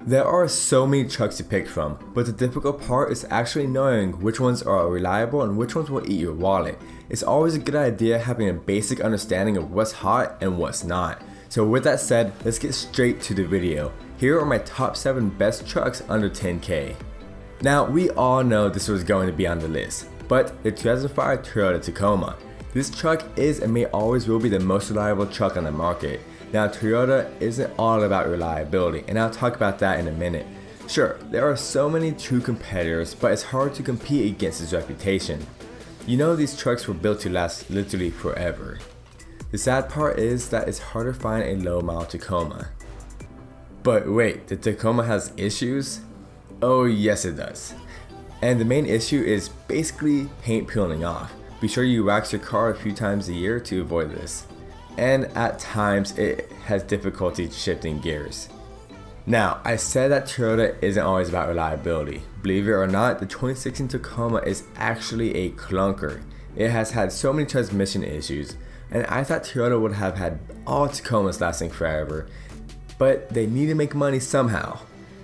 There are so many trucks to pick from, but the difficult part is actually knowing which ones are reliable and which ones will eat your wallet. It's always a good idea having a basic understanding of what's hot and what's not. So with that said, let's get straight to the video. Here are my top 7 best trucks under 10K. Now we all know this was going to be on the list, but the 2005 Toyota Tacoma. This truck is and may always will be the most reliable truck on the market. Now Toyota isn't all about reliability, and I'll talk about that in a minute. Sure, there are so many true competitors, but it's hard to compete against its reputation. You know these trucks were built to last literally forever. The sad part is that it's hard to find a low mile Tacoma. But wait, the Tacoma has issues? Oh yes it does. And the main issue is basically paint peeling off. Be sure you wax your car a few times a year to avoid this. And at times it has difficulty shifting gears. Now, I said that Toyota isn't always about reliability. Believe it or not, the 2016 Tacoma is actually a clunker. It has had so many transmission issues, and I thought Toyota would have had all Tacomas lasting forever, but they need to make money somehow.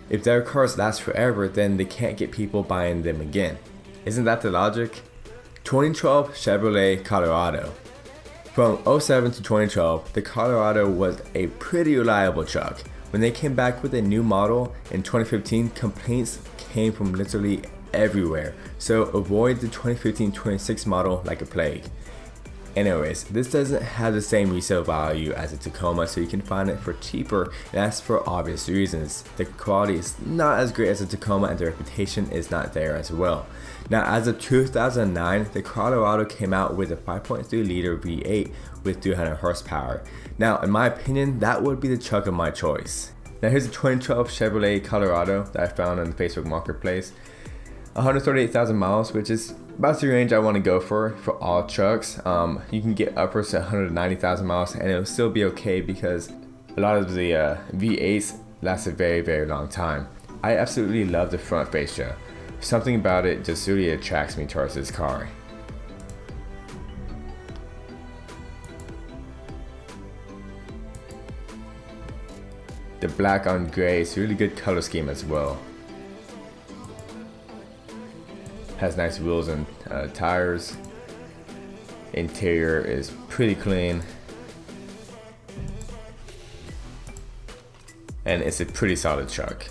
If their cars last forever, then they can't get people buying them again. Isn't that the logic? 2012 Chevrolet Colorado. From 07 to 2012, the Colorado was a pretty reliable truck. When they came back with a new model in 2015, complaints came from literally everywhere, so avoid the 2015-26 model like a plague. Anyways, this doesn't have the same resale value as a Tacoma, so you can find it for cheaper, and that's for obvious reasons. The quality is not as great as a Tacoma and the reputation is not there as well. Now as of 2009, the Colorado came out with a 5.3 liter V8 with 300 horsepower. Now in my opinion, that would be the truck of my choice. Now here's a 2012 Chevrolet Colorado that I found on the Facebook Marketplace. 138,000 miles, which is about the range I want to go for all trucks. You can get upwards to 190,000 miles and it'll still be okay because a lot of the V8s last a very long time. I absolutely love the front fascia. Something about it just really attracts me towards this car. The black on gray is a really good color scheme as well. Has nice wheels and tires. Interior is pretty clean. And it's a pretty solid truck.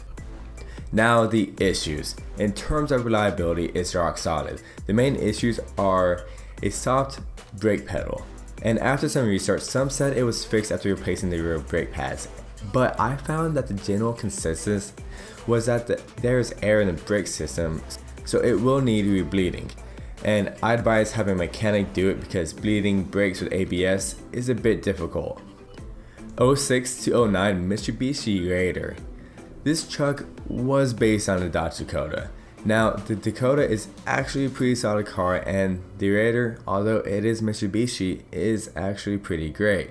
Now the issues. In terms of reliability, it's rock solid. The main issues are a soft brake pedal. And after some research, some said it was fixed after replacing the rear brake pads. But I found that the general consensus was that there is air in the brake system, so it will need rebleeding. And I advise having a mechanic do it because bleeding brakes with ABS is a bit difficult. 06 to 09 Mitsubishi Raider. This truck was based on the Dodge Dakota. Now the Dakota is actually a pretty solid car, and the Raider, although it is Mitsubishi, is actually pretty great.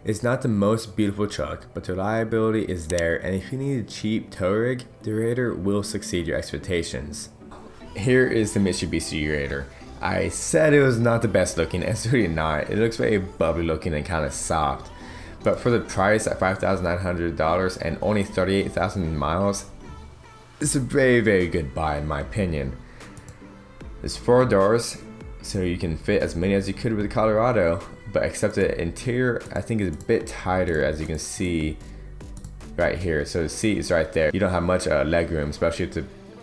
It's not the most beautiful truck, but the reliability is there, and if you need a cheap tow rig, the Raider will succeed your expectations. Here is the Mitsubishi Raider. I said it was not the best looking, it's really not. It looks very bubbly looking and kind of soft. But for the price at $5,900 and only 38,000 miles, it's a very good buy in my opinion. There's 4 doors, so you can fit as many as you could with the Colorado, but except the interior I think is a bit tighter, as you can see right here. So the seat is right there. You don't have much leg room, especially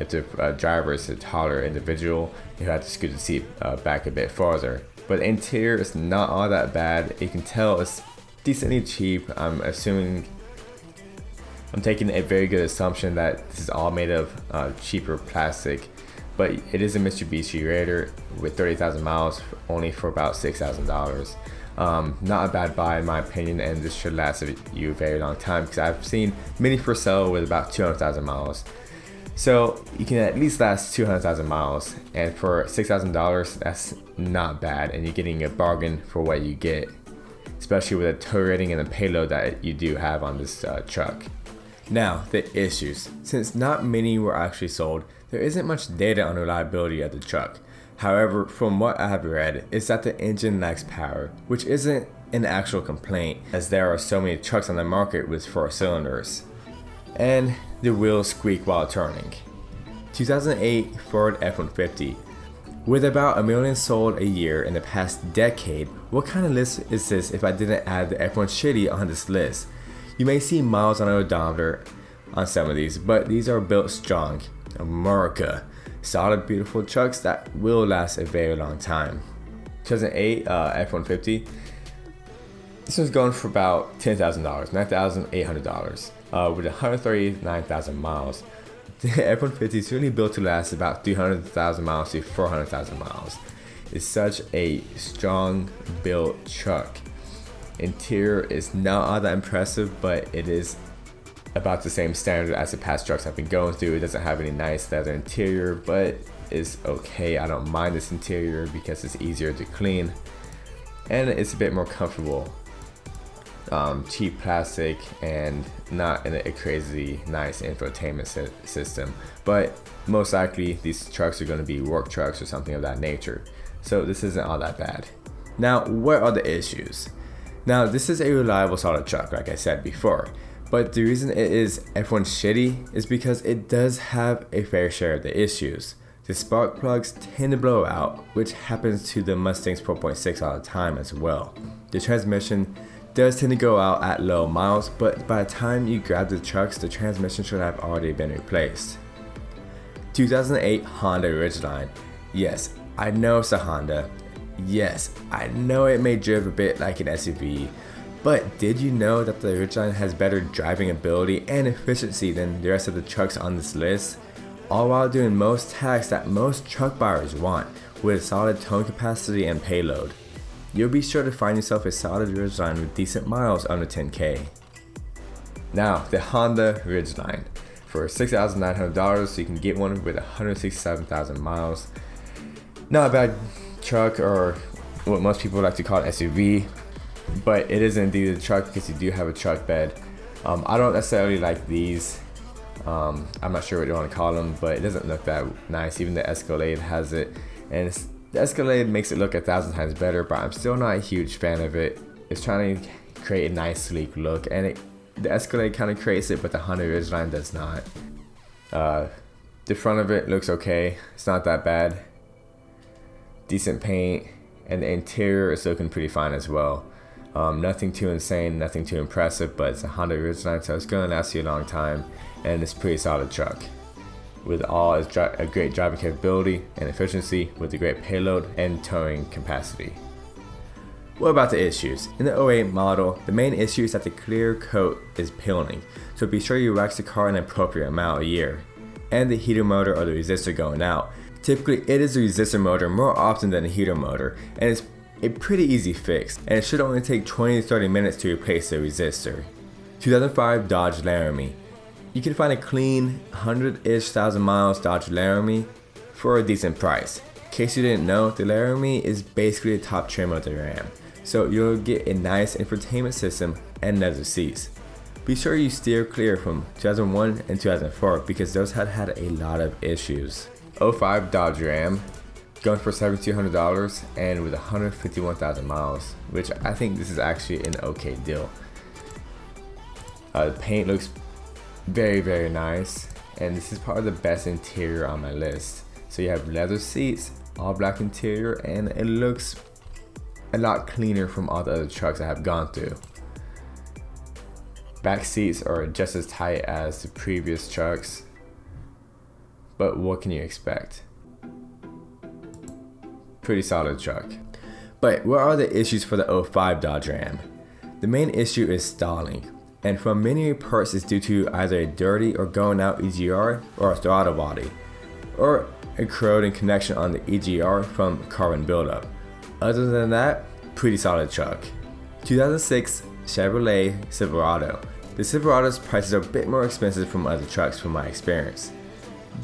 if the driver is a taller individual. You have to scoot the seat back a bit farther. But the interior is not all that bad. You can tell it's decently cheap. I'm taking a very good assumption that this is all made of cheaper plastic, but it is a Mitsubishi Raider with 30,000 miles only for about $6,000. Not a bad buy in my opinion, and this should last you a very long time because I've seen many for sale with about 200,000 miles. So you can at least last 200,000 miles, and for $6,000 that's not bad, and you're getting a bargain for what you get, especially with the tow rating and the payload that you do have on this truck. Now the issues. Since not many were actually sold, there isn't much data on reliability of the truck. However, from what I have read, is that the engine lacks power, which isn't an actual complaint as there are so many trucks on the market with 4 cylinders. and the wheels squeak while turning. 2008 Ford F-150. With about 1 million sold a year in the past decade, what kind of list is this if I didn't add the F1 Shitty on this list? You may see miles on an odometer on some of these, but these are built strong. America. Solid, beautiful trucks that will last a very long time. 2008 F-150. This one's going for about $10,000, $9,800, with 139,000 miles. The F-150 is really built to last about 300,000 miles to 400,000 miles. It's such a strong built truck. Interior is not all that impressive, but it is about the same standard as the past trucks I've been going through. It doesn't have any nice leather interior, but it's okay. I don't mind this interior because it's easier to clean and it's a bit more comfortable. Cheap plastic and not in a crazy nice infotainment system, but most likely these trucks are going to be work trucks or something of that nature, so this isn't all that bad. Now, what are the issues? Now, this is a reliable, solid truck like I said before, but the reason it is F1 Shitty is because it does have a fair share of the issues. The spark plugs tend to blow out, which happens to the Mustang's 4.6 all the time as well. The transmission does tend to go out at low miles, but by the time you grab the trucks, the transmission should have already been replaced. 2008 Honda Ridgeline. Yes, I know it's a Honda. Yes, I know it may drive a bit like an SUV, but did you know that the Ridgeline has better driving ability and efficiency than the rest of the trucks on this list? All while doing most tasks that most truck buyers want, with solid towing capacity and payload. You'll be sure to find yourself a solid Ridgeline with decent miles under 10K. Now, the Honda Ridgeline. For $6,900, you can get one with 167,000 miles. Not a bad truck, or what most people like to call an SUV, but it is indeed a truck because you do have a truck bed. I don't necessarily like these. I'm not sure what you want to call them, but it doesn't look that nice. Even the Escalade has it, and the Escalade makes it look 1,000 times better, but I'm still not a huge fan of it. It's trying to create a nice sleek look, and the Escalade kind of creates it, but the Honda Ridgeline does not. The front of it looks okay. It's not that bad. Decent paint, and the interior is looking pretty fine as well. Nothing too insane, nothing too impressive, but it's a Honda Ridgeline, so it's going to last you a long time, and it's a pretty solid truck. With all its a great driving capability and efficiency, with a great payload and towing capacity. What about the issues? In the 08 model, the main issue is that the clear coat is peeling, so be sure you wax the car an appropriate amount a year. And the heater motor or the resistor going out. Typically, it is the resistor motor more often than the heater motor, and it's a pretty easy fix, and it should only take 20 to 30 minutes to replace the resistor. 2005 Dodge Laramie. You can find a clean 100-ish thousand miles Dodge Laramie for a decent price. In case you didn't know, the Laramie is basically the top trim of the Ram, so you'll get a nice infotainment system and leather seats. Be sure you steer clear from 2001 and 2004 because those had a lot of issues. 05 Dodge Ram, going for $7,200 and with 151,000 miles, which I think this is actually an okay deal. The paint looks very, very nice, and this is probably the best interior on my list. So you have leather seats, all black interior, and it looks a lot cleaner from all the other trucks I have gone through. Back seats are just as tight as the previous trucks, but what can you expect? Pretty solid truck. But what are the issues for the 05 Dodge Ram? The main issue is stalling, and from many reports it's due to either a dirty or going out EGR or a throttle body, or a corroding connection on the EGR from carbon buildup. Other than that, pretty solid truck. 2006 Chevrolet Silverado. The Silverado's prices are a bit more expensive from other trucks from my experience.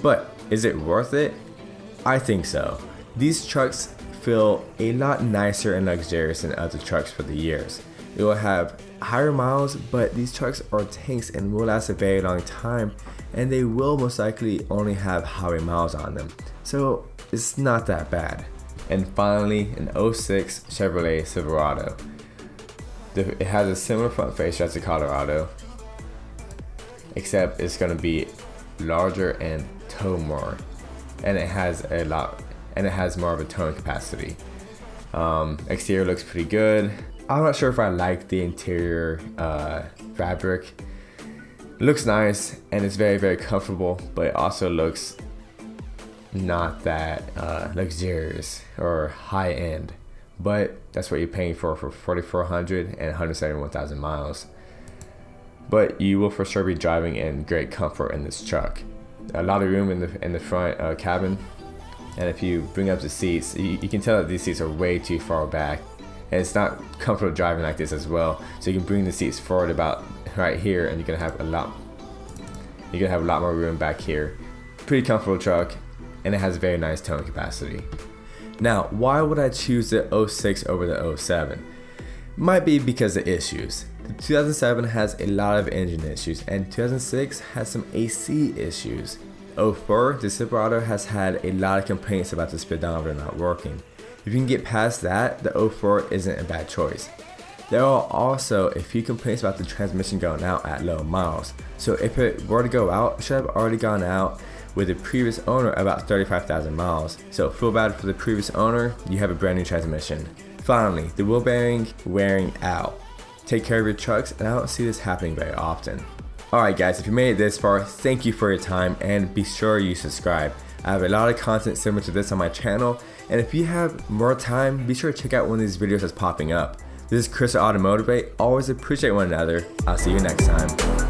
But is it worth it? I think so. These trucks feel a lot nicer and luxurious than other trucks for the years. It will have higher miles, but these trucks are tanks and will last a very long time, and they will most likely only have highway miles on them, so it's not that bad. And finally, an 06 Chevrolet Silverado. It has a similar front face as the Colorado, except it's going to be larger and tow more, and it has more of a towing capacity. Exterior looks pretty good. I'm not sure if I like the interior fabric. It looks nice and it's very, very comfortable, but it also looks not that luxurious or high end. But that's what you're paying for 4,400 and 171,000 miles. But you will for sure be driving in great comfort in this truck. A lot of room in the front cabin, and if you bring up the seats, you can tell that these seats are way too far back, and it's not comfortable driving like this as well. So you can bring the seats forward about right here, and you're gonna have a lot more room back here. Pretty comfortable truck, and it has very nice towing capacity. Now, why would I choose the 06 over the 07? Might be because of issues. The 2007 has a lot of engine issues, and 2006 has some AC issues. 04, the Silverado has had a lot of complaints about the speedometer not working. If you can get past that, the 04 isn't a bad choice. There are also a few complaints about the transmission going out at low miles. So if it were to go out, it should have already gone out with the previous owner about 35,000 miles. So feel bad for the previous owner, you have a brand new transmission. Finally, the wheel bearing wearing out. Take care of your trucks, and I don't see this happening very often. Alright guys, if you made it this far, thank you for your time, and be sure you subscribe. I have a lot of content similar to this on my channel, and if you have more time, be sure to check out one of these videos that's popping up. This is Chris at AutoMotivate. Always appreciate one another. I'll see you next time.